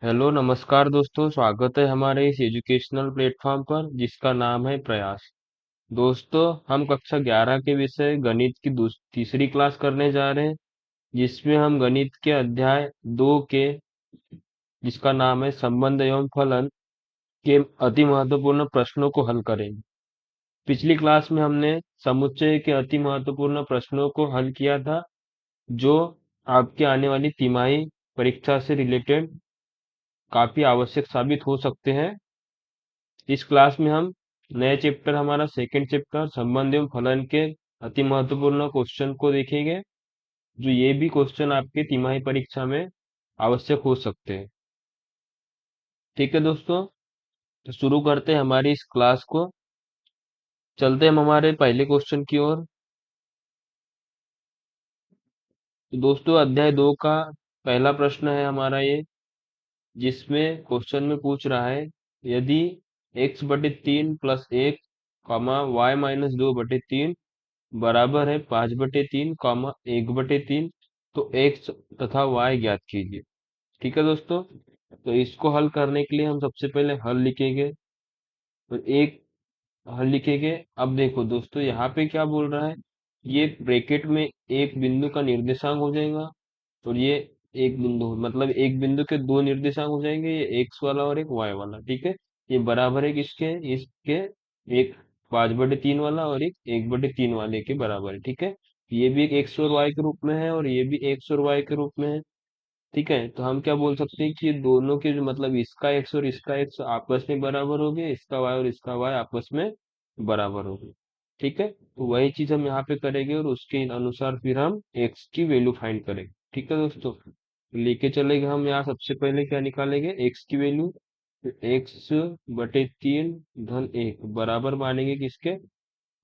Hello नमस्कार दोस्तों, स्वागत है हमारे इस एजुकेशनल प्लेटफॉर्म पर जिसका नाम है प्रयास। दोस्तों, हम कक्षा 11 के विषय गणित की तीसरी क्लास करने जा रहे हैं, जिसमें हम गणित के अध्याय 2 के, जिसका नाम है संबंध एवं फलन, के अति महत्वपूर्ण प्रश्नों को हल करेंगे। पिछली क्लास में हमने समुच्चय के अति महत्वपूर्ण प्रश्नों को हल किया था, जो आपके आने वाली तिमाही परीक्षा से रिलेटेड काफी आवश्यक साबित हो सकते हैं। इस क्लास में हम नए चैप्टर, हमारा सेकंड चैप्टर संबंध एवं फलन के अति महत्वपूर्ण क्वेश्चन को देखेंगे, जो ये भी क्वेश्चन आपके तिमाही परीक्षा में आवश्यक हो सकते हैं। ठीक है दोस्तों, तो शुरू करते हैं हमारी इस क्लास को। चलते हैं हम हमारे पहले क्वेश्चन की ओर। तो दोस्तों, अध्याय 2 का पहला प्रश्न है हमारा ये, जिसमें क्वेश्चन में पूछ रहा है, यदि x/3 + 1, y-2/3 बराबर है 5/3, 1/3, तो x तथा y ज्ञात कीजिए। ठीक है दोस्तों, तो इसको हल करने के लिए हम सबसे पहले हल लिखेंगे। तो एक हल लिखेंगे। अब देखो दोस्तों, यहाँ पे क्या बोल रहा है, ये ब्रैकेट में एक बिंदु का निर्देशांक हो जाएगा, और ये एक बिंदु, मतलब एक बिंदु के दो निर्देशांक हो जाएंगे, ये एक्स वाला और एक वाई वाला। ठीक है, ये बराबर है किसके, इसके, एक 5/3 वाला और एक 1/3 वाले के बराबर है। ठीक है, ये भी एक एक्स और वाई के रूप में है, और ये भी एक्स और वाई के रूप में है। ठीक है, तो हम क्या बोल सकते हैं कि ये दोनों के जो, मतलब इसका एक्स और इसका एक्स आपस में बराबर हो गए, इसका वाई और इसका वाई आपस में बराबर हो गए। ठीक है, तो वही चीज हम यहाँ पे करेंगे, और उसके अनुसार फिर हम एक्स की वैल्यू फाइंड करेंगे। ठीक है दोस्तों, तो लेके चलेंगे हम यहाँ, सबसे पहले क्या निकालेंगे, एक्स की वैल्यू। x/3 धन 1 बराबर मानेंगे किसके,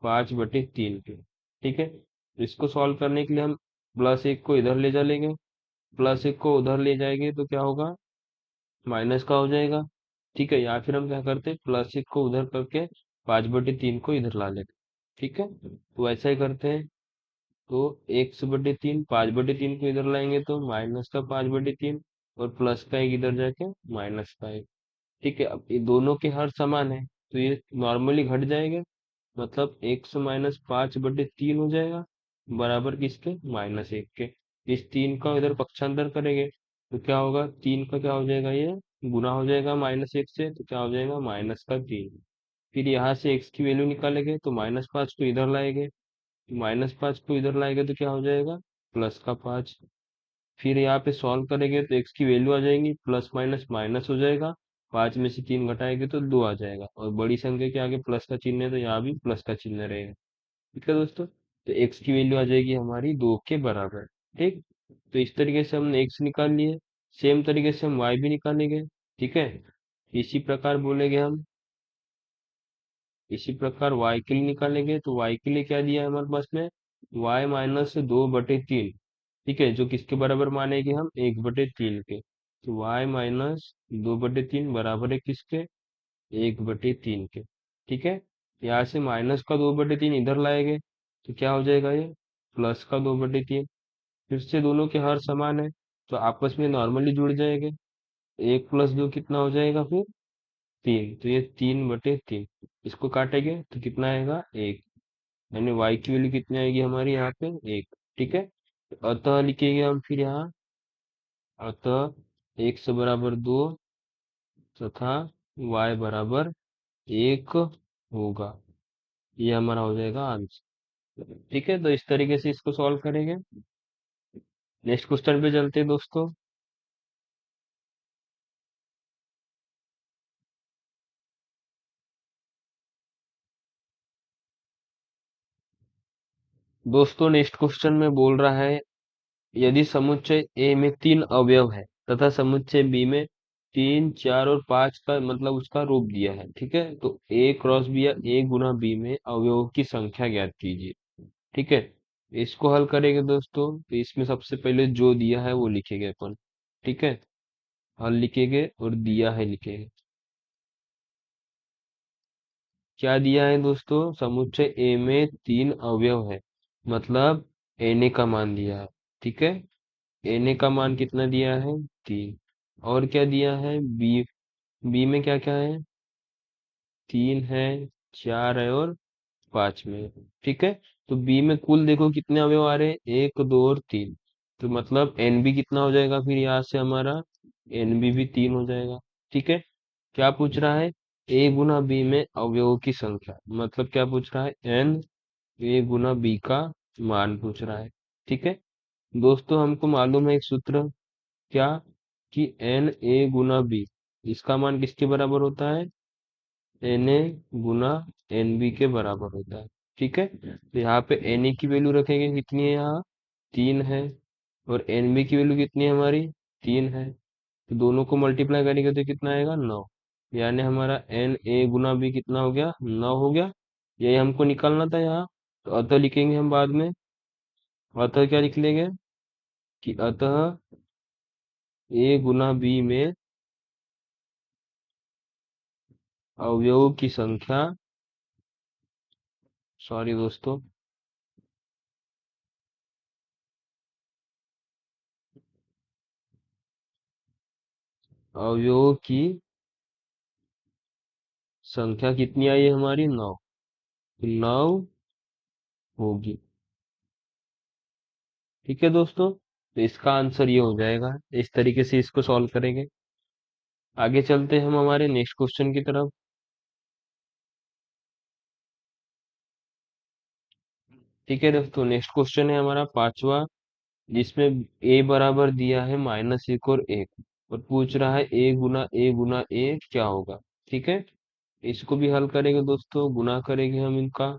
5/3 के। ठीक है, तो इसको सॉल्व करने के लिए हम +1 को इधर ले चलेंगे, +1 को उधर ले जाएंगे तो क्या होगा, माइनस का हो जाएगा। ठीक है, या फिर हम क्या करते हैं, +1 को उधर करके 5/3 को इधर ला लेते। ठीक है, तो ऐसा ही करते हैं। तो x/3, 5/3 को इधर लाएंगे तो -का 5/3, और प्लस का एक इधर जाके -का 1। ठीक है, अब ये दोनों के हर समान है, तो ये नॉर्मली घट जाएगा, मतलब x -5/3 हो जाएगा, बराबर किसके, -1 के। इस 3 का इधर पक्षांतर करेंगे तो क्या होगा, 3 का क्या हो जाएगा, ये गुना हो जाएगा -1 से, तो क्या हो जाएगा, -3। फिर यहाँ से x की वैल्यू निकालेंगे, तो -5 को इधर लाएंगे, -5 को इधर लाएंगे तो क्या हो जाएगा, +5। फिर यहाँ पे सॉल्व करेंगे तो x की वैल्यू आ जाएगी, प्लस माइनस माइनस हो जाएगा, 5 में से 3 घटाएंगे तो 2 आ जाएगा, और बड़ी संख्या के आगे प्लस का चिन्ह है तो यहाँ भी प्लस का चिन्ह रहेगा। ठीक है दोस्तों, तो x की वैल्यू आ जाएगी हमारी 2 के बराबर। ठीक, तो इस तरीके से हमने x निकाल लिए, सेम तरीके से हम y भी निकालेंगे। ठीक है, इसी प्रकार बोलेंगे हम, इसी प्रकार y के लिए निकालेंगे, तो y के लिए क्या दिया है हमारे पास में, y-2/3। ठीक है, जो किसके बराबर मानेंगे हम, 1/3 के। तो y-2/3 बराबर है किसके, 1/3 के। ठीक है, यहाँ से माइनस का 2/3 इधर लाएंगे तो क्या हो जाएगा, ये प्लस का 2/3। फिर से दोनों के हर समान है, तो आपस में नॉर्मली जुड़ जाएंगे, 1 + 2 कितना हो जाएगा फिर, 3, तो ये 3/3। इसको काटेंगे तो कितना आएगा, 1। यानी y की वैल्यू कितनी आएगी हमारी यहाँ पे, 1। ठीक है, अतः लिखेंगे हम फिर यहाँ, अतः x बराबर 2 तथा y बराबर 1 होगा। ये हमारा हो जाएगा आंसर। ठीक है, तो इस तरीके से इसको सॉल्व करेंगे। नेक्स्ट क्वेश्चन पे चलते हैं दोस्तों। दोस्तों, नेक्स्ट क्वेश्चन में बोल रहा है, यदि समुच्चय ए में 3 अवयव है तथा समुच्चय बी में 3, 4 और 5 का, मतलब उसका रूप दिया है। ठीक है, तो ए क्रॉस बी या ए गुना बी में अवयवों की संख्या ज्ञात कीजिए। ठीक है, इसको हल करेंगे दोस्तों, तो इसमें सबसे पहले जो दिया है वो लिखेंगे अपन। ठीक है, हल लिखेंगे और दिया है लिखेंगे। क्या दिया है दोस्तों, समुच्चय ए में 3 अवयव है, मतलब एन ए का मान दिया है। ठीक है, एन ए का मान कितना दिया है, 3। और क्या दिया है, बी। बी में क्या क्या है, 3 है, 4 है और 5 में है। ठीक है। तो बी में कुल देखो कितने अवयव आ रहे हैं, 1 2 और 3। तो मतलब एन बी कितना हो जाएगा फिर यहाँ से हमारा, एन बी भी 3 हो जाएगा। ठीक है। क्या पूछ रहा है, ए गुना बी में अवयवों की संख्या, मतलब क्या पूछ रहा है, एन ए गुना बी का मान पूछ रहा है। ठीक है। दोस्तों हमको मालूम है एक सूत्र, क्या, कि एन ए गुना बी, इसका मान किसके बराबर होता है, एन ए गुना एन बी के बराबर होता है। ठीक है। तो यहाँ पे एन ए की वैल्यू रखेंगे, कितनी है यहाँ, 3 है। और एन बी की वैल्यू कितनी है हमारी, 3 है। तो दोनों को मल्टीप्लाई करेंगे तो कितना आएगा, 9। यानी हमारा एन ए गुना बी कितना हो गया, 9 हो गया। यही हमको निकालना था यहाँ। तो अतः लिखेंगे हम बाद में, अतः क्या लिख लेंगे, कि अतः ए गुना बी में अवयवों की संख्या, सॉरी दोस्तों, अवयवों की संख्या कितनी आई है हमारी, 9। 9 होगी। ठीक है दोस्तों, तो इसका आंसर ये हो जाएगा। इस तरीके से इसको सॉल्व करेंगे। आगे चलते हैं हम हमारे नेक्स्ट क्वेश्चन की तरफ। ठीक है दोस्तों, नेक्स्ट क्वेश्चन है हमारा पांचवा, जिसमें ए बराबर दिया है -1 और 1, और पूछ रहा है ए गुना ए क्या होगा। ठीक है। इसको भी हल करेंगे दोस्तों, गुना करेंगे हम इनका।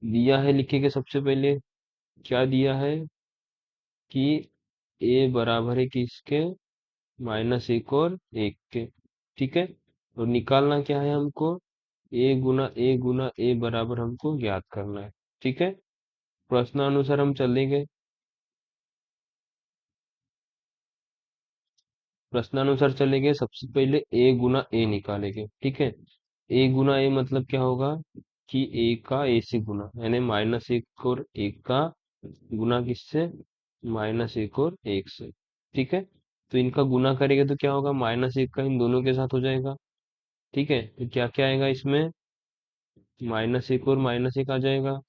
दिया है, लिखेंगे सबसे पहले, क्या दिया है, कि ए बराबर है किसके, -1 और 1 के। ठीक है। और निकालना क्या है हमको, ए गुना ए बराबर हमको ज्ञात करना है। ठीक है। प्रश्नानुसार हम चलेंगे, प्रश्नानुसार चलेंगे। सबसे पहले ए गुना ए निकालेंगे। ठीक है। ए गुना ए मतलब क्या होगा, कि ए का ए से गुना, यानी -1 और 1 का गुना किससे, -1 और 1 से। ठीक है। तो इनका गुना करेंगे तो क्या होगा, -1 का इन दोनों के साथ हो जाएगा। ठीक है। तो क्या क्या आएगा इसमें, -1 और -1 आ जाएगा।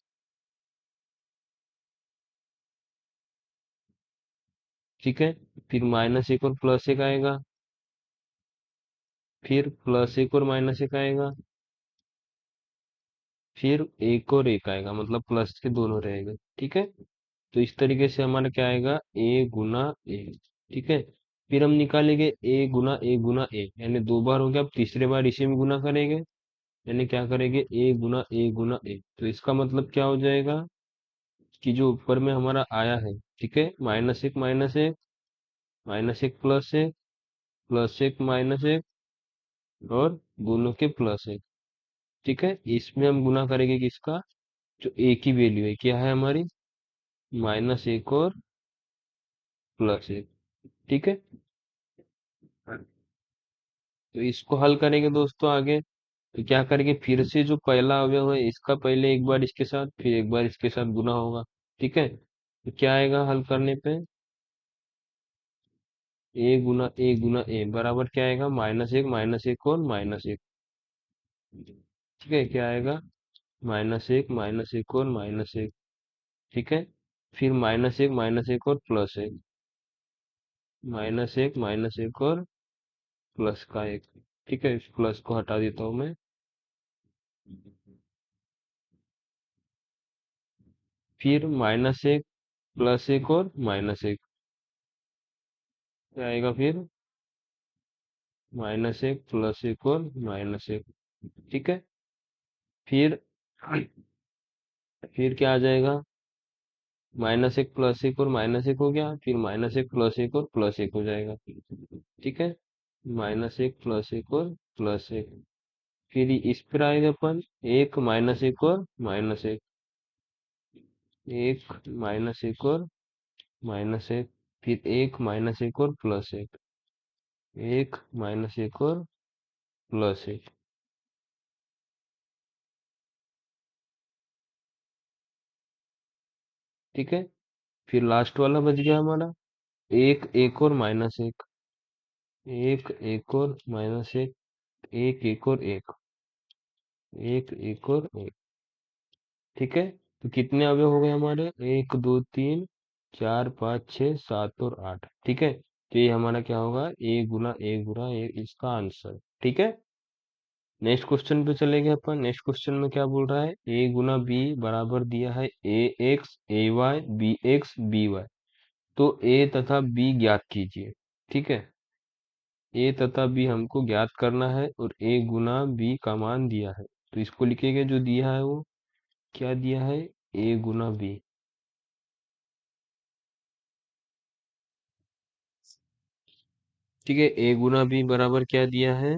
ठीक है। फिर -1 और +1 आएगा। फिर +1 और -1 आएगा। फिर 1 और 1 आएगा, मतलब प्लस के दोनों रहेंगे। ठीक है। तो इस तरीके से हमारा क्या आएगा, ए गुना ए। ठीक है। फिर हम निकालेंगे ए गुना ए, यानी 2 बार हो गया। अब तीसरे बार इसी में गुना करेंगे, यानी क्या करेंगे, ए गुना ए। तो इसका मतलब क्या हो जाएगा, कि जो ऊपर में हमारा आया है, ठीक है, -1 -1, -1 +1, +1 -1, और दोनों के +1। ठीक है। इसमें हम गुना करेंगे किसका, जो ए की वैल्यू है, क्या है हमारी, -1 और +1। ठीक है। तो इसको हल करेंगे दोस्तों आगे। तो क्या करेंगे, फिर से जो पहला अवयव है इसका पहले एक बार इसके साथ, फिर एक बार इसके साथ गुना होगा। ठीक है। तो क्या आएगा हल करने पे, ए गुना ए बराबर क्या आएगा, -1 और -1। ठीक है। क्या आएगा, -1 और -1। ठीक है। फिर -1 और +1, -1 और प्लस का 1। ठीक है। इस प्लस को हटा देता हूँ मैं। फिर -1 +1 और -1, क्या आएगा फिर, -1 +1 और -1। ठीक है। फिर फिर क्या आ जाएगा, -1 +1 और -1 हो गया। फिर -1 +1 और +1 हो जाएगा। ठीक है। -1 +1 और +1। फिर इस पर आएगा अपन, 1 -1 और -1, 1 -1 और -1। फिर 1 -1 और +1, 1 -1 और +1। ठीक है। फिर लास्ट वाला बच गया हमारा, 1 1 और -1, एक एक और माइनस एक, एक एक और एक, एक एक और एक। ठीक है, तो कितने अवयव हो गए हमारे? एक दो तीन चार पाँच छः सात और आठ। ठीक है, तो ये हमारा क्या होगा? एक गुना एक, इसका आंसर। ठीक है, नेक्स्ट क्वेश्चन पे चलेंगे अपन। नेक्स्ट क्वेश्चन में क्या बोल रहा है? ए गुना बी बराबर दिया है A X A Y B X B Y. तो ए तथा बी ज्ञात कीजिए। ठीक है, ए तथा बी हमको ज्ञात करना है और ए गुना बी का मान दिया है, तो इसको लिखेंगे। जो दिया है वो क्या दिया है? ए गुना बी। ठीक है, ए गुना बी बराबर क्या दिया है?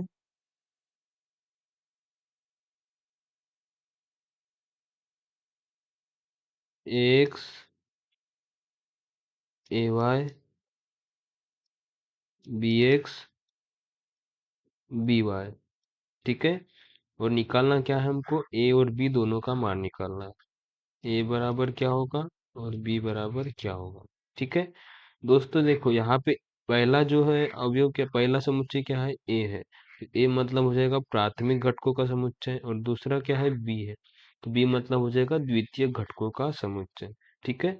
A X A Y B X B Y. ठीक है, और निकालना क्या है हमको? ए और बी दोनों का मान निकालना है। ए बराबर क्या होगा और बी बराबर क्या होगा? ठीक है दोस्तों, देखो यहाँ पे पहला जो है अवयव, क्या पहला समुच्चय क्या है? ए है। तो ए मतलब हो जाएगा प्राथमिक घटकों का समुच्चय, और दूसरा क्या है? बी है। तो बी मतलब हो जाएगा द्वितीय घटकों का समुच्चय। ठीक है,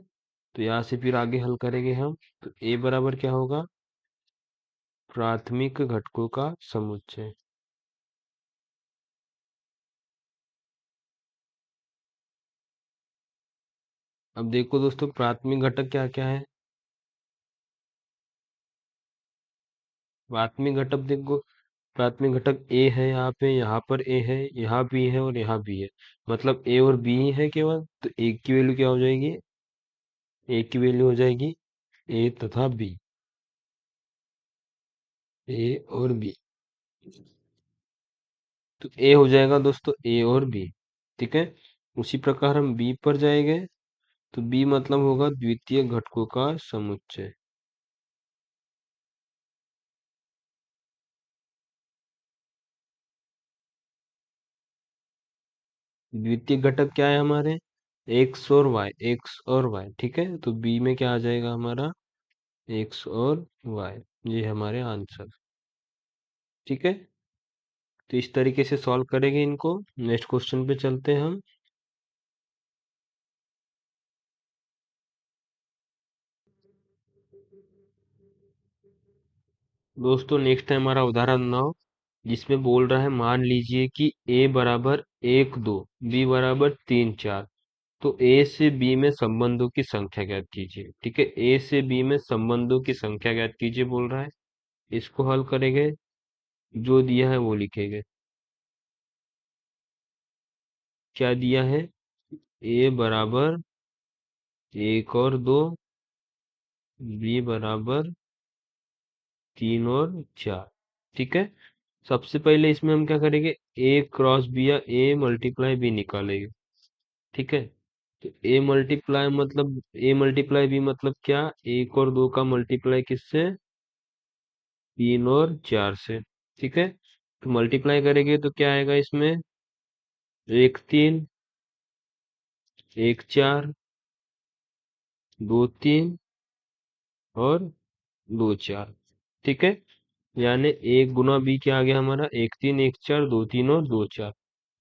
तो यहाँ से फिर आगे हल करेंगे हम। तो ए बराबर क्या होगा? प्राथमिक घटकों का समुच्चय। अब देखो दोस्तों, प्राथमिक घटक क्या क्या है? प्राथमिक घटक देखो, प्राथमिक घटक ए है, यहाँ पर ए है, यहाँ बी है और यहाँ बी है। मतलब ए और बी ही है केवल। तो ए की वैल्यू क्या हो जाएगी? ए की वैल्यू हो जाएगी ए तथा बी। ए और बी, तो ए हो जाएगा दोस्तों ए और बी। ठीक है, उसी प्रकार हम बी पर जाएंगे। तो बी मतलब होगा द्वितीय घटकों का समुच्चय। द्वितीय घटक क्या है हमारे? एक्स और वाई, एक्स और वाई। ठीक है, तो बी में क्या आ जाएगा हमारा? एक्स और वाई। ये हमारे आंसर। ठीक है, तो इस तरीके से सॉल्व करेंगे इनको। नेक्स्ट क्वेश्चन पे चलते हैं हम। दोस्तों नेक्स्ट है हमारा उदाहरण 9, जिसमें बोल रहा है मान लीजिए कि a बराबर एक दो, b बराबर तीन चार। तो a से b में संबंधों की संख्या ज्ञात कीजिए। ठीक है, a से b में संबंधों की संख्या ज्ञात कीजिए बोल रहा है। इसको हल करेंगे, जो दिया है वो लिखेंगे। क्या दिया है? a बराबर एक और दो, b बराबर तीन और चार। ठीक है, सबसे पहले इसमें हम क्या करेंगे? ए क्रॉस बी या ए मल्टीप्लाई बी निकालेंगे। ठीक है, तो ए मल्टीप्लाई बी मतलब क्या? एक और दो का मल्टीप्लाई किससे? तीन और चार से। ठीक है, तो मल्टीप्लाई करेंगे तो क्या आएगा इसमें? एक तीन, एक चार, दो तीन और दो चार। ठीक है, यानी एक गुना बी क्या आ गया हमारा? एक तीन एक चार दो तीन और दो चार।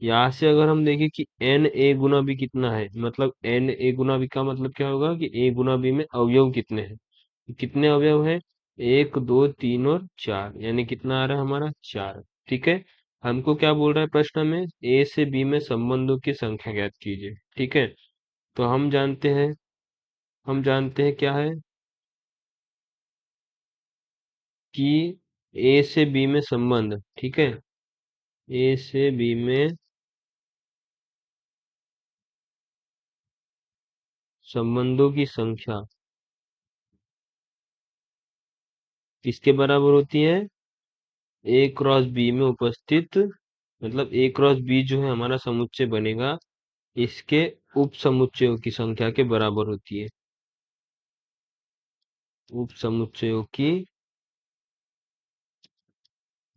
यहाँ से अगर हम देखें कि एन ए गुना बी कितना है, मतलब एन ए गुना बी का मतलब क्या होगा कि ए गुना बी में अवयव कितने हैं? कितने अवयव है? एक दो तीन और चार, यानी कितना आ रहा है हमारा? चार। ठीक है, हमको क्या बोल रहा है प्रश्न में? ए से बी में संबंधों की संख्या ज्ञात कीजिए। ठीक है, तो हम जानते हैं क्या है कि ए से बी में संबंध। ठीक है, ए से बी में संबंधों की संख्या किसके बराबर होती है? ए क्रॉस बी में उपस्थित, मतलब ए क्रॉस बी जो है हमारा समुच्चय बनेगा, इसके उप समुच्चयों की संख्या के बराबर होती है। उप समुच्चयों की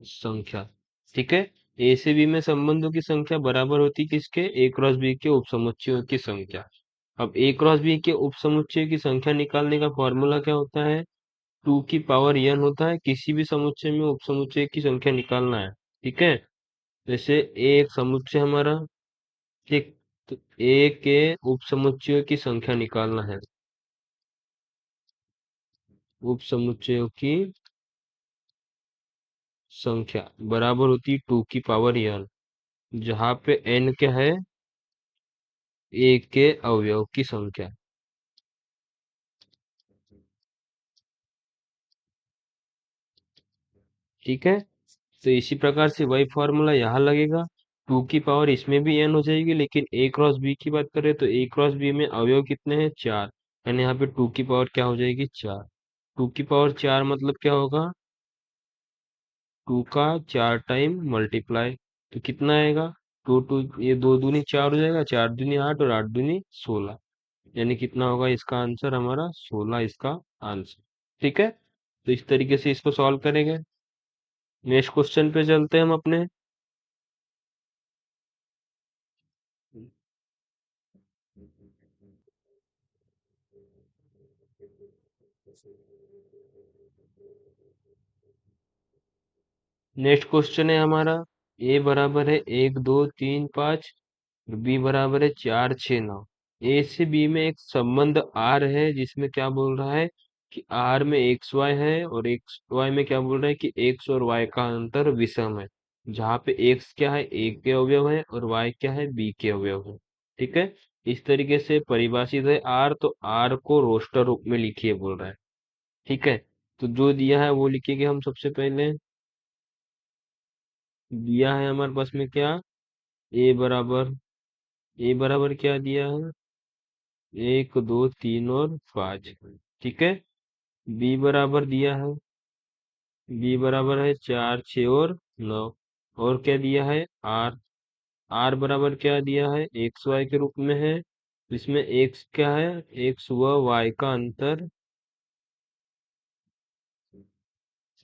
संख्या। ठीक है, ए से बी में संबंधों की संख्या बराबर होती है किसके? ए क्रॉस बी के उप समुच्चयों की संख्या। अब ए क्रॉस बी के उप समुच्चय की संख्या निकालने का फॉर्मूला क्या होता है? टू की पावर n होता है, किसी भी समुच्चय में उपसमुच्चय की संख्या निकालना है। ठीक है, जैसे एक समुच्चय हमारा, ठीक, तो ए के उपसमुच्चयों की संख्या निकालना है। उपसमुच्चयों की संख्या बराबर होती है टू की पावर n, जहाँ पे n क्या है, ए के अवयव की संख्या। ठीक है, तो इसी प्रकार से वही फॉर्मूला यहाँ लगेगा। टू की पावर इसमें भी n हो जाएगी, लेकिन a क्रॉस b की बात करें तो a क्रॉस b में अवयव कितने हैं, चार, यानी यहाँ पे टू की पावर क्या हो जाएगी, चार। टू की पावर चार मतलब क्या होगा, टू का चार टाइम मल्टीप्लाई, तो कितना आएगा, टू टू, ये दो दूनी चार हो जाएगा, चार दूनी आठ और आठ दूनी सोलह, यानी कितना होगा इसका आंसर हमारा, सोलह इसका आंसर। ठीक है, तो इस तरीके से इसको सॉल्व करेंगे। नेक्स्ट क्वेश्चन पे चलते हैं हम अपने। नेक्स्ट क्वेश्चन है हमारा, ए बराबर है एक दो तीन पाँच, बी बराबर है चार छः नौ। ए से बी में एक संबंध आर है, जिसमें क्या बोल रहा है कि आर में एक्स वाई है, और एक्स वाई में क्या बोल रहा है कि एक्स और वाई का अंतर विषम है, जहाँ पे एक्स क्या है, ए के अवयव है, और वाई क्या है, बी के अवयव है। ठीक है, इस तरीके से परिभाषित है आर, तो आर को रोस्टर रूप में लिखिए बोल रहा है। ठीक है, तो जो दिया है वो लिखेंगे हम सबसे पहले। दिया है हमारे पास में क्या, ए बराबर, ए बराबर क्या दिया है, एक दो तीन और पाँच। ठीक है, बी बराबर दिया है, बी बराबर है चार छ और नौ। और क्या दिया है, आर, आर बराबर क्या दिया है, एक्स वाई के रूप में है, इसमें एक्स क्या है, एक्स व वाई का अंतर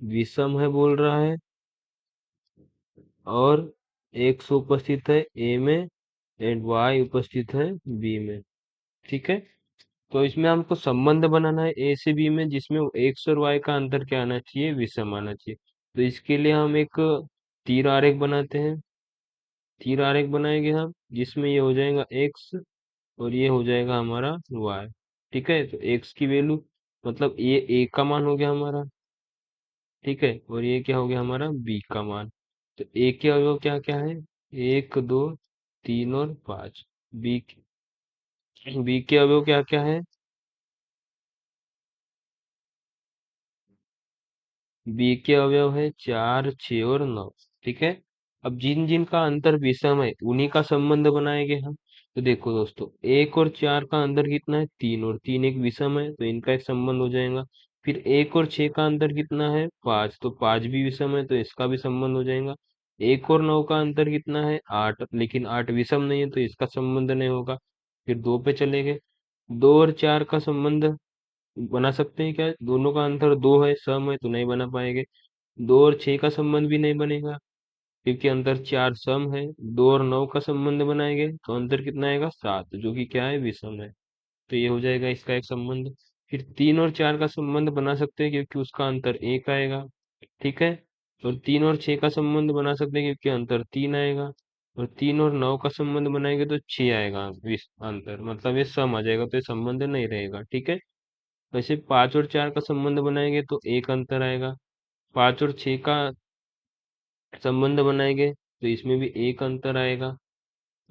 विषम है बोल रहा है, और एक्स उपस्थित है ए में एंड वाई उपस्थित है बी में। ठीक है, तो इसमें हमको संबंध बनाना है ए से बी में, जिसमें एक्स और वाई का अंतर क्या आना चाहिए, विषम आना चाहिए। तो इसके लिए हम एक तीर आरेख बनाते हैं। तीर आरेख बनाएंगे हम, जिसमें ये हो जाएगा एक्स और ये हो जाएगा हमारा वाई। ठीक है, तो एक्स की वैल्यू, मतलब ये ए का मान हो गया हमारा, ठीक है, और ये क्या हो गया हमारा, बी का मान। तो ए के अवयव क्या क्या है, एक दो तीन और पाँच। बी, बी के अवयव क्या क्या है, बी के अवयव है चार छ और नौ। ठीक है, अब जिन जिन का अंतर विषम है उन्हीं का संबंध बनाएंगे हम। तो देखो दोस्तों, एक और चार का अंतर कितना है, तीन, और तीन एक विषम है, तो इनका एक संबंध हो जाएगा। फिर एक और छह का अंतर कितना है, पाँच, तो पाँच भी विषम है, तो इसका भी संबंध हो जाएगा। एक और नौ का अंतर कितना है, आठ, लेकिन आठ विषम नहीं है, तो इसका संबंध नहीं होगा। फिर दो पे चले गए, दो और चार का संबंध बना सकते हैं क्या, दोनों का अंतर दो है, सम है, तो नहीं बना पाएंगे। दो और छह का संबंध भी नहीं बनेगा, क्योंकि अंतर चार सम है। दो और नौ का संबंध बनाएंगे तो अंतर कितना आएगा, सात, जो कि क्या है, विषम है। तो ये हो जाएगा इसका एक संबंध। फिर तीन और चार का संबंध बना सकते हैं, क्योंकि उसका अंतर एक आएगा। ठीक है, और तीन और छह का संबंध बना सकते हैं, क्योंकि अंतर तीन आएगा। और तीन और नौ का संबंध बनाएंगे तो छह आएगा अंतर, मतलब ये सम आ जाएगा, तो ये संबंध नहीं रहेगा। ठीक है, वैसे पांच और चार का संबंध बनाएंगे तो एक अंतर आएगा। पांच और छह का संबंध बनाएंगे तो इसमें भी एक अंतर आएगा।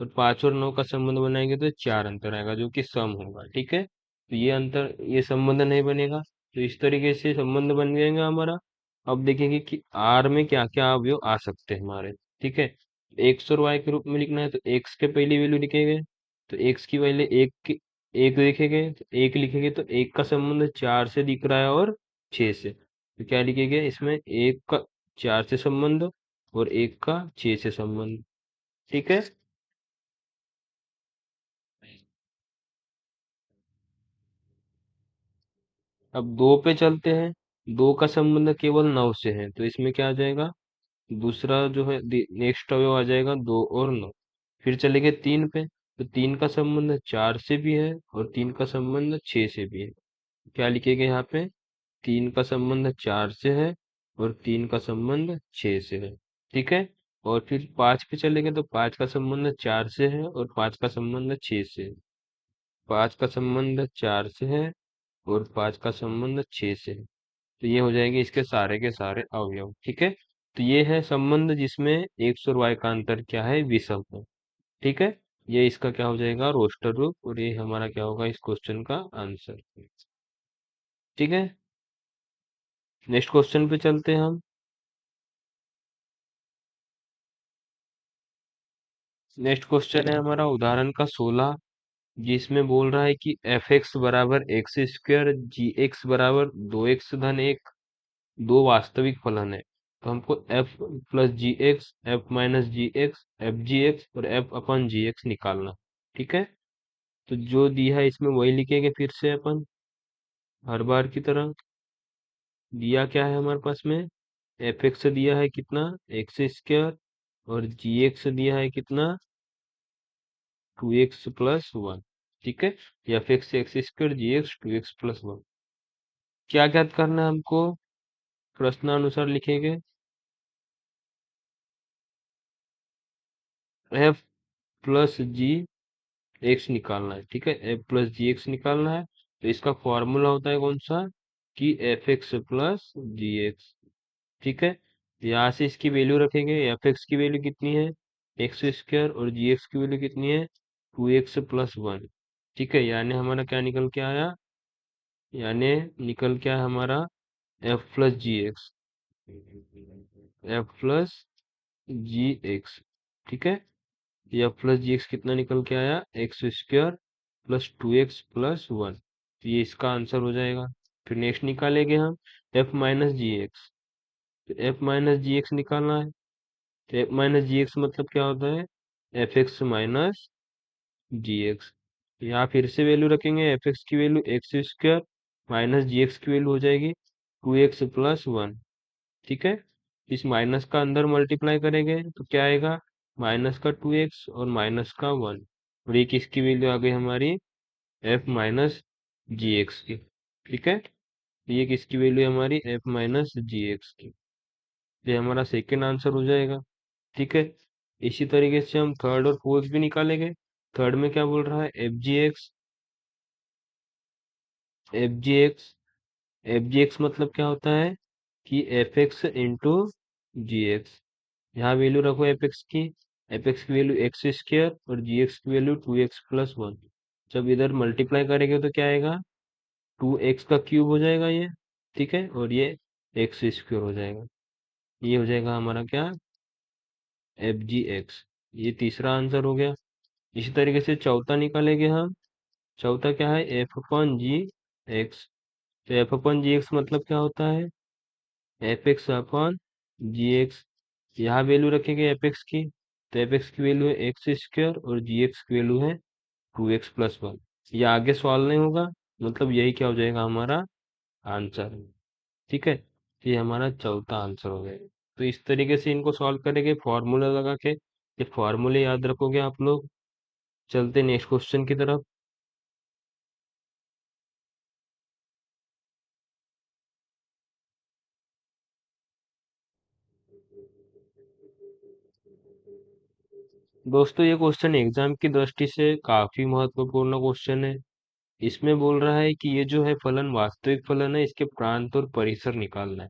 और पांच और नौ का संबंध बनाएंगे तो चार अंतर आएगा, जो कि सम होगा। ठीक है, तो ये अंतर, ये संबंध नहीं बनेगा। तो इस तरीके से संबंध बन जाएगा हमारा। अब देखेंगे कि आर में क्या क्या अवयव आ सकते हैं हमारे। ठीक है, एक्स और वाई के रूप में लिखना है, तो एक्स के पहली वैल्यू लिखेंगे, तो एक्स की वैल्यू एक लिखेंगे, तो एक लिखेंगे, तो एक का संबंध चार से दिख रहा है और छह से, तो क्या लिखेंगे इसमें, एक का चार से संबंध और एक का छह से संबंध। ठीक है, अब दो पे चलते हैं। दो का संबंध केवल नौ से है, तो इसमें क्या आ जाएगा, दूसरा जो है नेक्स्ट अवयव आ जाएगा दो और नौ। फिर चलेंगे तीन पे, तो तीन का संबंध चार से भी है और तीन का संबंध छह से भी है। क्या लिखेंगे यहाँ पे, 3 का संबंध 4 से है और 3 का संबंध 6 से है। ठीक है। और फिर 5 पे चलेंगे तो 5 का संबंध 4 से है और 5 का संबंध 6 से है। 5 का संबंध 4 से है और 5 का संबंध 6 से है। तो ये हो जाएंगे इसके सारे के सारे अवयव। ठीक है। तो ये है संबंध जिसमें एक्स और वाई का अंतर क्या है, विषम है। ठीक है। ये इसका क्या हो जाएगा, रोस्टर रूप, और ये हमारा क्या होगा इस क्वेश्चन का आंसर। ठीक है। नेक्स्ट क्वेश्चन पे चलते हैं हम। नेक्स्ट क्वेश्चन है हमारा उदाहरण का 16, जिसमें बोल रहा है कि एफ एक्स बराबर एक्स स्क्वायर जी एक्स बराबर 2x धन 1 दो वास्तविक फलन है। तो हमको एफ प्लस जी एक्स, एफ माइनस जी एक्स, एफ जी एक्स और एफ अपन जी एक्स निकालना। ठीक है। तो जो दिया है इसमें वही लिखेंगे फिर से अपन, हर बार की तरह। दिया क्या है हमारे पास में, एफ एक्स दिया है कितना, एक्स स्क्वायर, और जी एक्स दिया है कितना, 2x+1। ठीक है। या फिर एक्स स्क्वायर जी एक्स 2x+1। क्या ज्ञात करना है हमको, प्रश्नानुसार लिखेंगे। एफ प्लस जी एक्स निकालना है। ठीक है। एफ प्लस जी एक्स निकालना है। तो इसका फॉर्मूला होता है कौन सा, कि एफ एक्स प्लस जी एक्स। ठीक है। यहाँ से इसकी वैल्यू रखेंगे, एफ एक्स की वैल्यू कितनी है, एक्स स्क्वायर, और जी एक्स की वैल्यू कितनी है, 2x+1। ठीक है। यानी हमारा क्या निकल के आया, यानी निकल के आया हमारा एफ प्लस जी एक्स, एफ प्लस जी एक्स। ठीक है। एफ प्लस जी एक्स कितना निकल के आया, एक्स स्क्वायर प्लस 2x+1। तो ये इसका आंसर हो जाएगा। फिर नेक्स्ट निकालेंगे हम एफ माइनस जी एक्स। तो एफ माइनस जी एक्स निकालना है। तो एफ माइनस जी एक्स मतलब क्या होता है, एफ एक्स माइनस जी एक्स। यहाँ फिर से वैल्यू रखेंगे, एफ एक्स की वैल्यू एक्स स्क्वायर माइनस जी एक्स की वैल्यू हो जाएगी 2x+1। ठीक है। इस माइनस का अंदर मल्टीप्लाई करेंगे तो क्या आएगा, माइनस का 2x और माइनस का 1। और ये किसकी वैल्यू आ गई हमारी, एफ माइनस जी एक्स की। ठीक है। ये किसकी वैल्यू है हमारी, एफ माइनस जी एक्स की। ये हमारा सेकेंड आंसर हो जाएगा। ठीक है। इसी तरीके से हम थर्ड और फोर्थ भी निकालेंगे। थर्ड में क्या बोल रहा है, F G x, F G x, F G x मतलब क्या होता है, कि एफ एक्स इंटू जी एक्स। यहाँ वैल्यू रखो एफ एक्स की, एफ एक्स की वैल्यू एक्स स्क्वायर और जी एक्स की वैल्यू 2x+1। जब इधर मल्टीप्लाई करेंगे तो क्या आएगा, 2x का क्यूब हो जाएगा ये। ठीक है। और ये एक्स स्क्वायर हो जाएगा। ये हो जाएगा हमारा क्या, एफ जी एक्स। ये तीसरा आंसर हो गया। इसी तरीके से चौथा निकालेंगे हम। चौथा क्या है, एफ अपन जी एक्स। तो एफ अपन जी एक्स मतलब क्या होता है, एफ एक्स अपन जी एक्स। यहाँ वैल्यू रखेंगे एफ एक्स की। तो एफ एक्स की वैल्यू है एक्स स्क्वायर और जी एक्स की वैल्यू है 2x+1। ये आगे सवाल नहीं होगा, मतलब यही क्या हो जाएगा हमारा आंसर। ठीक है। तो ये हमारा चौथा आंसर हो गया। तो इस तरीके से इनको सॉल्व करेंगे फॉर्मूला लगा के। ये फॉर्मूले याद रखोगे आप लोग। चलते नेक्स्ट क्वेश्चन की तरफ। दोस्तों ये क्वेश्चन एग्जाम की दृष्टि से काफी महत्वपूर्ण क्वेश्चन है। इसमें बोल रहा है कि ये जो है फलन वास्तविक फलन है, इसके प्रांत और परिसर निकालना है।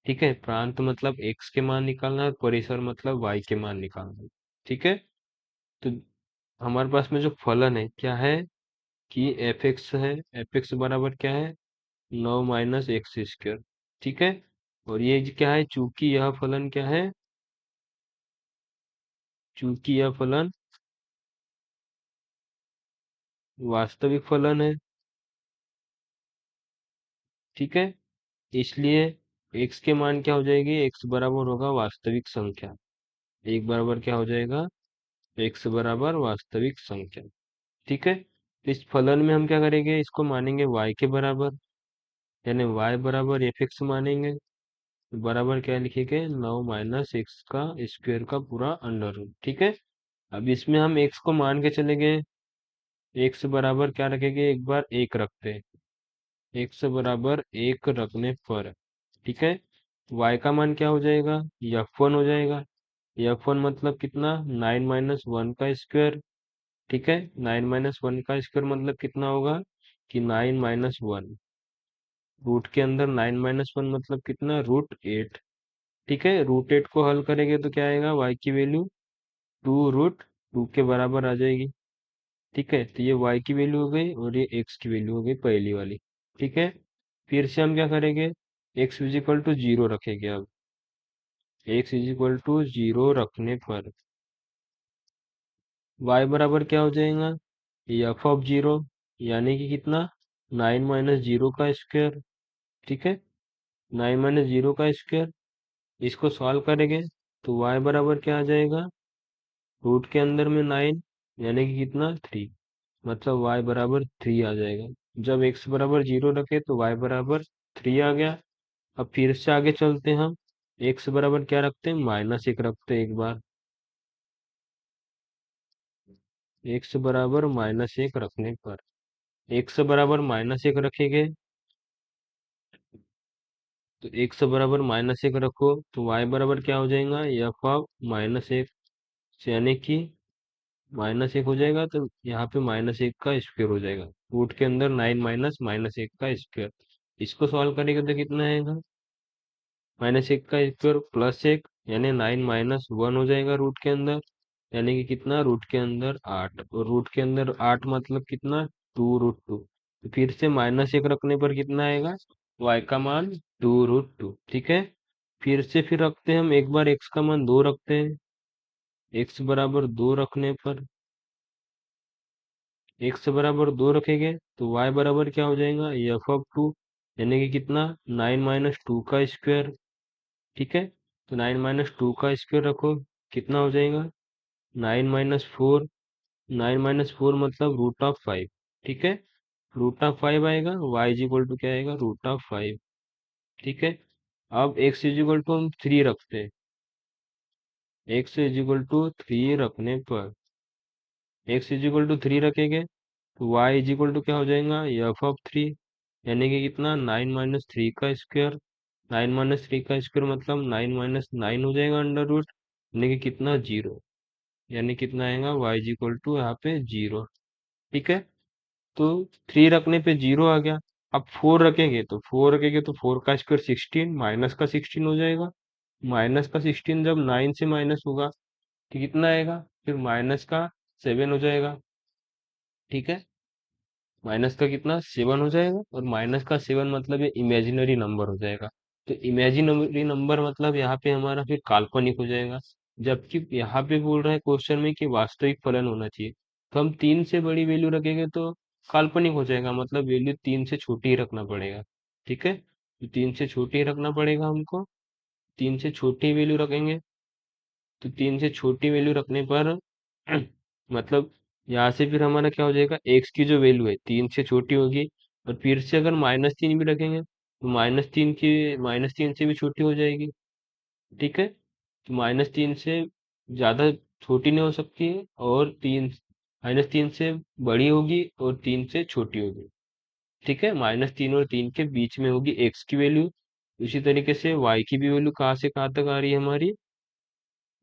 ठीक है। प्रांत मतलब एक्स के मान निकालना है और परिसर मतलब वाई के मान निकालना है। ठीक है। तो हमारे पास में जो फलन है क्या है, कि एफ एक्स है, एफ एक्स बराबर क्या है, 9 - x²। ठीक है। और ये क्या है, चूंकि यह फलन क्या है, चूंकि यह फलन वास्तविक फलन है। ठीक है। इसलिए x के मान क्या हो जाएगी, x बराबर होगा वास्तविक संख्या। एक बराबर क्या हो जाएगा, x बराबर वास्तविक संख्या। ठीक है। तो इस फलन में हम क्या करेंगे, इसको मानेंगे y के बराबर, यानी y बराबर एफ एक्स मानेंगे। तो बराबर क्या लिखेंगे, 9 - x का स्क्वायर का पूरा अंडर रूट। ठीक है। अब इसमें हम x को मान के चले गए, x बराबर क्या रखेंगे, एक बार 1 रखते हैं। एक्स बराबर एक रखने पर, ठीक है, वाई का मान क्या हो जाएगा, एफ वन हो जाएगा। एफ वन मतलब कितना, 9 - 1 का स्क्वायर, ठीक है, 9 - 1 का स्क्वायर मतलब कितना होगा कि 9 - 1, रूट के अंदर 9 - 1 मतलब कितना, √8, ठीक है। √8 को हल करेंगे तो क्या आएगा, वाई की वैल्यू 2√2 के बराबर आ जाएगी, ठीक है। तो ये वाई की वैल्यू हो गई और ये एक्स की वैल्यू हो गई पहली वाली, ठीक है। फिर से हम क्या करेंगे, X is equal to zero रखेंगे अब। X is equal to zero रखने पर वाई बराबर क्या हो जाएगा, एफ ऑफ जीरो, यानी कि कितना, 9 - 0 का स्क्वायर, ठीक है, 9 - 0 का स्क्वायर। इसको सॉल्व करेंगे तो वाई बराबर क्या आ जाएगा, रूट के अंदर में 9, यानी कि कितना, 3, मतलब वाई बराबर 3 आ जाएगा। जब एक्स बराबर जीरो रखे तो वाई बराबर 3 आ गया। अब फिर से आगे चलते हैं हम, एक्स बराबर क्या रखते हैं, -1 रखते हैं एक बार। एक्स बराबर -1 रखने पर, एक्स बराबर -1 रखेंगे तो एक्स बराबर -1 रखो तो वाई बराबर क्या हो जाएगा, एफ ऑफ -1, यानी कि -1 हो जाएगा, तो यहाँ पे -1 का स्क्वायर हो जाएगा, रूट के अंदर 9 माइनस -1 का स्क्वायर। इसको सॉल्व करेंगे तो कितना आएगा, -1 का स्क्वायर +1, यानी 9 - 1 हो जाएगा रूट के अंदर, यानी कि कितना, रूट के अंदर 8, और रूट के अंदर 8 मतलब कितना, 2√2। तो फिर से -1 रखने पर कितना आएगा, वाई का मान 2√2, ठीक है। फिर से फिर रखते हैं हम एक बार, एक्स का मान 2 रखते हैं। एक्स बराबर 2 रखने पर, एक्स बराबर 2 रखेंगे तो वाई बराबर क्या हो जाएगा, एफ ऑफ 2, यानी कि कितना, 9 - 2 का स्क्वायर, ठीक है। तो 9 - 2 का स्क्वायर रखो, कितना हो जाएगा, 9 - 4, 9 - 4 मतलब √5, ठीक है, √5 आएगा, वाई इज इक्वल टू क्या आएगा, √5, ठीक है। अब एक्स इज इक्वल टू हम 3 रखते हैं, एक्स इज इक्वल टू 3 रखने पर, एक्स इज इक्वल टू 3 रखेंगे तो वाई इज इक्वल टू क्या हो जाएगा, एफ ऑफ 3, यानी कि कितना, 9 - 3 का स्क्वायर, 9 - 3 का स्क्वायर मतलब 9 - 9 हो जाएगा अंडर रूट, यानी कि कितना, 0, यानी कितना आएगा, वाई इज इक्वल टू यहाँ पे 0, ठीक है। तो 3 रखने पे 0 आ गया। अब 4 रखेंगे तो 4 का स्क्वायर 16, माइनस का 16 हो जाएगा, माइनस का 16 जब 9 से माइनस होगा तो कितना आएगा, फिर माइनस का 7 हो जाएगा, ठीक है। माइनस का कितना, 7 हो जाएगा, और माइनस का 7 मतलब ये इमेजिनरी नंबर हो जाएगा। तो इमेजिनरी नंबर मतलब यहाँ पे हमारा फिर काल्पनिक हो जाएगा, जबकि यहाँ पे बोल रहा है क्वेश्चन में कि वास्तविक फलन होना चाहिए। तो हम 3 से बड़ी वैल्यू रखेंगे तो काल्पनिक हो जाएगा, मतलब वैल्यू 3 से छोटी ही रखना पड़ेगा, ठीक है। तो 3 से छोटी ही रखना पड़ेगा हमको, 3 से छोटी वैल्यू रखेंगे तो 3 से छोटी वैल्यू रखने पर मतलब यहाँ से फिर हमारा क्या हो जाएगा, एक्स की जो वैल्यू है 3 से छोटी होगी, और फिर से अगर -3 भी रखेंगे तो -3 से भी छोटी हो जाएगी, ठीक है। तो -3 से ज्यादा छोटी नहीं हो सकती है, और -3 से बड़ी होगी और 3 से छोटी होगी, ठीक है। -3 और 3 के बीच में होगी एक्स की वैल्यू। इसी तरीके से वाई की भी वैल्यू कहाँ से कहाँ तक आ रही है हमारी,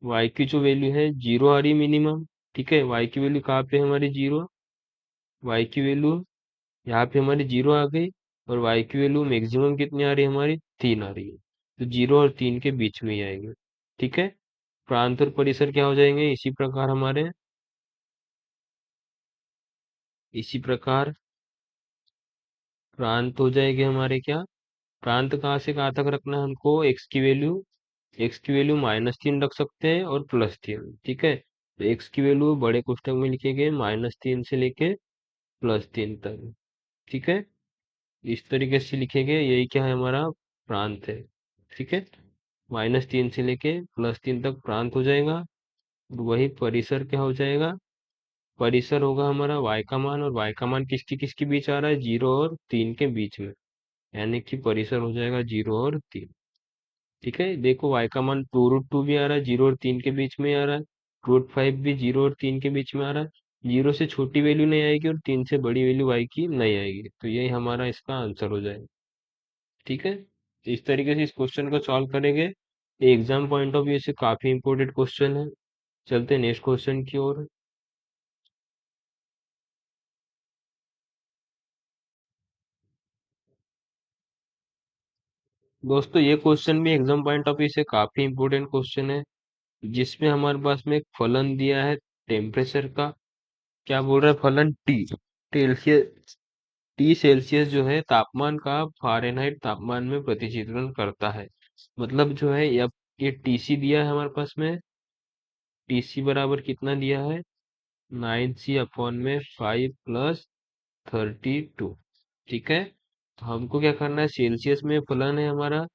वाई की जो वैल्यू है 0 आ रही है मिनिमम, ठीक है। वाई की वैल्यू कहाँ पे है हमारी 0, वाई की वैल्यू यहाँ पे हमारी 0 आ गई, और वाई की वैल्यू मैक्सिमम कितनी आ रही है हमारी, 3 आ रही है। तो 0 और 3 के बीच में ही आएंगे, ठीक है। प्रांत और परिसर क्या हो जाएंगे, इसी प्रकार हमारे, इसी प्रकार प्रांत हो जाएंगे हमारे क्या, प्रांत कहाँ से कहाँ तक रखना है हमको, एक्स की वैल्यू -3 रख सकते हैं और +3, ठीक है। तो एक्स की वैल्यू बड़े कोष्ठक में लिखेंगे -3 से लेके +3 तक, ठीक है। इस तरीके से लिखेंगे, यही क्या है हमारा प्रांत है, ठीक है। -3 से लेके +3 तक प्रांत हो जाएगा, और वही परिसर क्या हो जाएगा, परिसर होगा हमारा वाई का मान, और वाई का मान किसकी किसके बीच आ रहा है, 0 और 3 के बीच में, यानी कि परिसर हो जाएगा 0 और 3, ठीक है। देखो वाई का मान 2√2 भी आ रहा है, 0 और 3 के बीच में आ रहा है, √5 भी 0 और 3 के बीच में आ रहा है, जीरो से छोटी वैल्यू नहीं आएगी और 3 से बड़ी वैल्यू y की नहीं आएगी, तो यही हमारा इसका आंसर हो जाएगा। ठीक है, तो इस तरीके से इस क्वेश्चन को सॉल्व करेंगे। एग्जाम पॉइंट ऑफ व्यू से काफी इंपॉर्टेंट क्वेश्चन है। चलते हैं नेक्स्ट क्वेश्चन की ओर। दोस्तों ये क्वेश्चन भी एग्जाम पॉइंट ऑफ व्यू से काफी इंपॉर्टेंट क्वेश्चन है, जिसमें हमारे पास में एक फलन दिया है टेम्परेचर का। क्या बोल रहा है फलन टी, सेल्सियस, टी सेल्सियस जो है तापमान का फ़ारेनहाइट तापमान में प्रतिचित्रण करता है। मतलब जो है ये टीसी दिया है हमारे पास में। टीसी बराबर कितना दिया है, 9c/5 + 32। ठीक है, तो हमको क्या करना है, सेल्सियस में फलन है हमारा,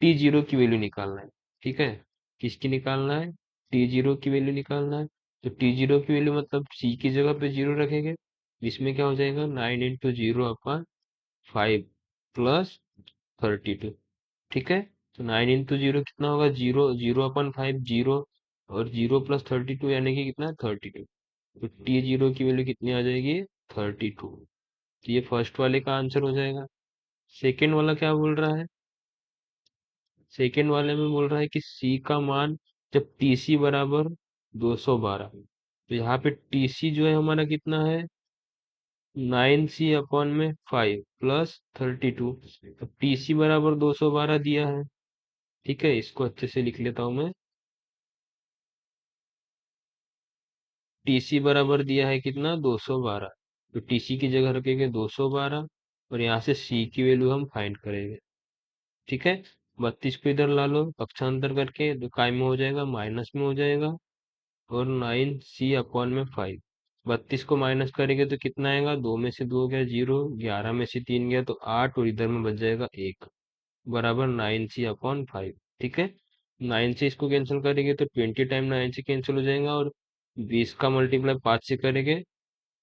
टी जीरो की वैल्यू निकालना है। ठीक है, किसकी निकालना है, टी जीरो की वैल्यू निकालना है। तो टी जीरो की वैल्यू मतलब सी की जगह पे जीरो रखेंगे, इसमें क्या हो जाएगा 9 × 0/5 + 32। ठीक है, तो 9 × 0 कितना होगा, जीरो, 0/5 जीरो, और 0 + 32 यानी कि कितना 32। तो टी जीरो की वैल्यू कितनी आ जाएगी, 32। तो ये फर्स्ट वाले का आंसर हो जाएगा। सेकेंड वाला क्या बोल रहा है, सेकेंड वाले में बोल रहा है कि सी का मान जब टीसी बराबर 212, तो यहाँ पे टीसी जो है हमारा कितना है, 9c/5 + 32। तो टीसी बराबर 212 दिया है। ठीक है, इसको अच्छे से लिख लेता हूं मैं। टीसी बराबर दिया है कितना, 212। तो टीसी की जगह रखेंगे 212, और यहाँ से सी की वैल्यू हम फाइंड करेंगे। ठीक है, 32 को इधर ला लो पक्षांतर करके, तो काय में हो जाएगा, माइनस में हो जाएगा, और 9c/5। 32 को माइनस करेंगे तो कितना आएगा, 2 में से 2 गया जीरो, 11 में से 3 गया तो 8, और इधर में बच जाएगा 1, बराबर 9c/5। ठीक है, 9 से इसको कैंसिल करेंगे तो 20 टाइम 9 से कैंसिल हो जाएगा, और 20 का मल्टीप्लाई 5 से करेंगे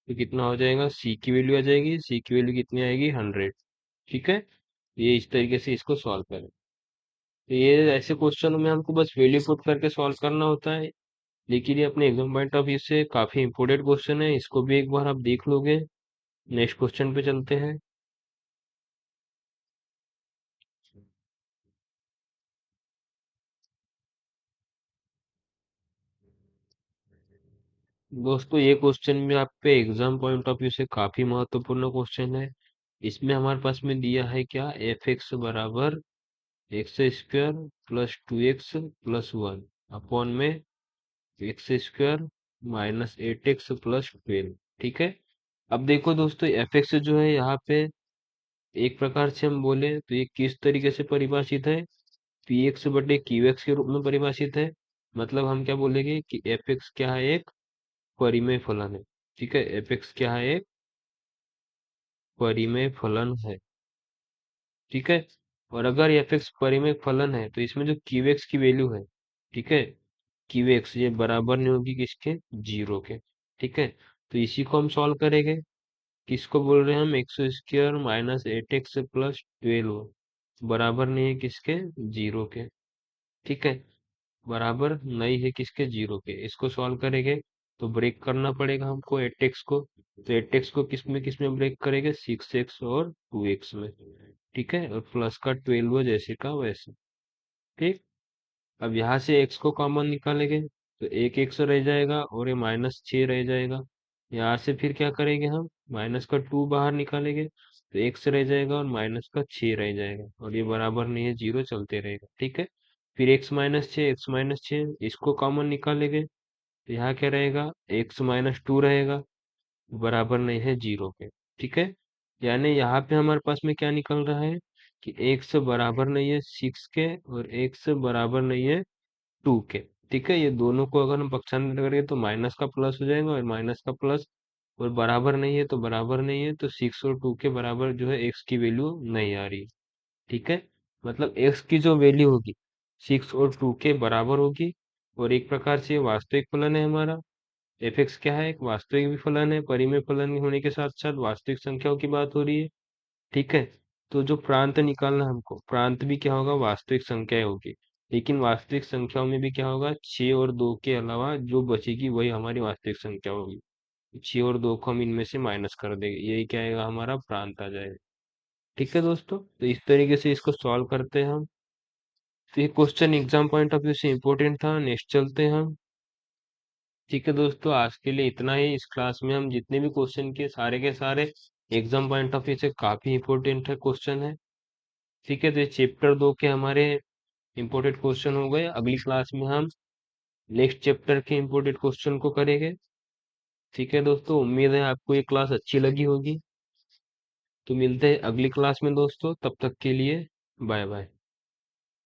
तो कितना हो जाएगा, सी की वैल्यू आ जाएगी, सी की वैल्यू कितनी आएगी, 100। ठीक है, ये इस तरीके से इसको सॉल्व करें। तो ये ऐसे क्वेश्चनों में हमको बस वैल्यू पुट करके सॉल्व करना होता है, लेकिन ये अपने एग्जाम पॉइंट ऑफ व्यू से काफी इंपोर्टेंट क्वेश्चन है, इसको भी एक बार आप देख लोगे। नेक्स्ट क्वेश्चन पे चलते हैं। दोस्तों ये क्वेश्चन भी आपके एग्जाम पॉइंट ऑफ व्यू से काफी महत्वपूर्ण क्वेश्चन है। इसमें हमारे पास में दिया है क्या, f(x) बराबर x² + 2x + 1 अपॉन में x² - 8x + 12। ठीक है, अब देखो दोस्तों f(x) जो है यहाँ पे एक प्रकार से हम बोले तो ये किस तरीके से परिभाषित है, px/qx के रूप में परिभाषित है। मतलब हम क्या बोलेंगे कि f(x) क्या है, एक परिमेय फलन है। ठीक है, f(x) क्या है, एक परिमेय फलन है। ठीक है, और अगर f(x) परिमेय फलन है तो इसमें जो qx की वैल्यू है, ठीक है, qx ये बराबर नहीं होगी किसके, जीरो के। ठीक है, तो इसी को हम सॉल्व करेंगे। किसको बोल रहे हैं हम, x² - 8x + 12 बराबर नहीं है किसके, जीरो के। ठीक है, बराबर नहीं है किसके, जीरो के। इसको सॉल्व करेंगे तो ब्रेक करना पड़ेगा हमको 8x को, तो 8x को किस में ब्रेक करेंगे, 6x और 2x में। ठीक है, और प्लस का 12 जैसे का वैसे। ठीक, अब यहाँ से x को कॉमन निकालेंगे तो एक x रह जाएगा और ये -6 रह जाएगा। यहाँ से फिर क्या करेंगे हम, माइनस का 2 बाहर निकालेंगे तो x रह जाएगा और माइनस का 6 रह जाएगा, और ये बराबर नहीं है जीरो, चलते रहेगा। ठीक है, फिर x - 6 इसको कॉमन निकालेंगे तो यहाँ क्या रहेगा, x - 2 रहेगा, बराबर नहीं है जीरो के। ठीक है, यानी यहाँ पे हमारे पास में क्या निकल रहा है कि x बराबर नहीं है 6 के, और x बराबर नहीं है 2 के। ठीक है, ये दोनों को अगर हम पक्षांतर करेंगे तो माइनस का प्लस हो जाएगा, और माइनस का प्लस, और बराबर नहीं है तो बराबर नहीं है, तो 6 और 2 के बराबर जो है x की वैल्यू नहीं आ रही। ठीक है, मतलब x की जो वैल्यू होगी 6 और 2 के बराबर होगी। और एक प्रकार से ये वास्तविक फलन है हमारा। f(x) क्या है, एक वास्तविक भी फलन है, परिमेय फलन होने के साथ साथ वास्तविक संख्याओं की बात हो रही है। ठीक है, तो जो प्रांत निकालना है हमको, प्रांत भी क्या होगा, वास्तविक संख्याएं होगी। लेकिन वास्तविक संख्याओं में भी क्या होगा, 6 और 2 के अलावा जो बचेगी वही हमारी वास्तविक संख्या होगी। छः और दो को हम इनमें से माइनस कर देंगे, यही क्या आएगा, हमारा प्रांत आ जाएगा। ठीक है दोस्तों, तो इस तरीके से इसको सॉल्व करते हैं हम। तो ये question exam point of view से इम्पोर्टेंट था। नेक्स्ट चलते हैं हम। ठीक है दोस्तों, आज के लिए इतना ही। इस क्लास में हम जितने भी क्वेश्चन किए सारे के सारे एग्जाम पॉइंट ऑफ व्यू से काफी इंपॉर्टेंट है क्वेश्चन है। ठीक है, तो ये चैप्टर 2 के हमारे इंपॉर्टेंट क्वेश्चन हो गए। अगली क्लास में हम नेक्स्ट चैप्टर के इंपॉर्टेंट क्वेश्चन को करेंगे। ठीक है दोस्तों, उम्मीद है आपको ये क्लास अच्छी लगी होगी। तो मिलते हैं अगली क्लास में दोस्तों, तब तक के लिए बाय बाय।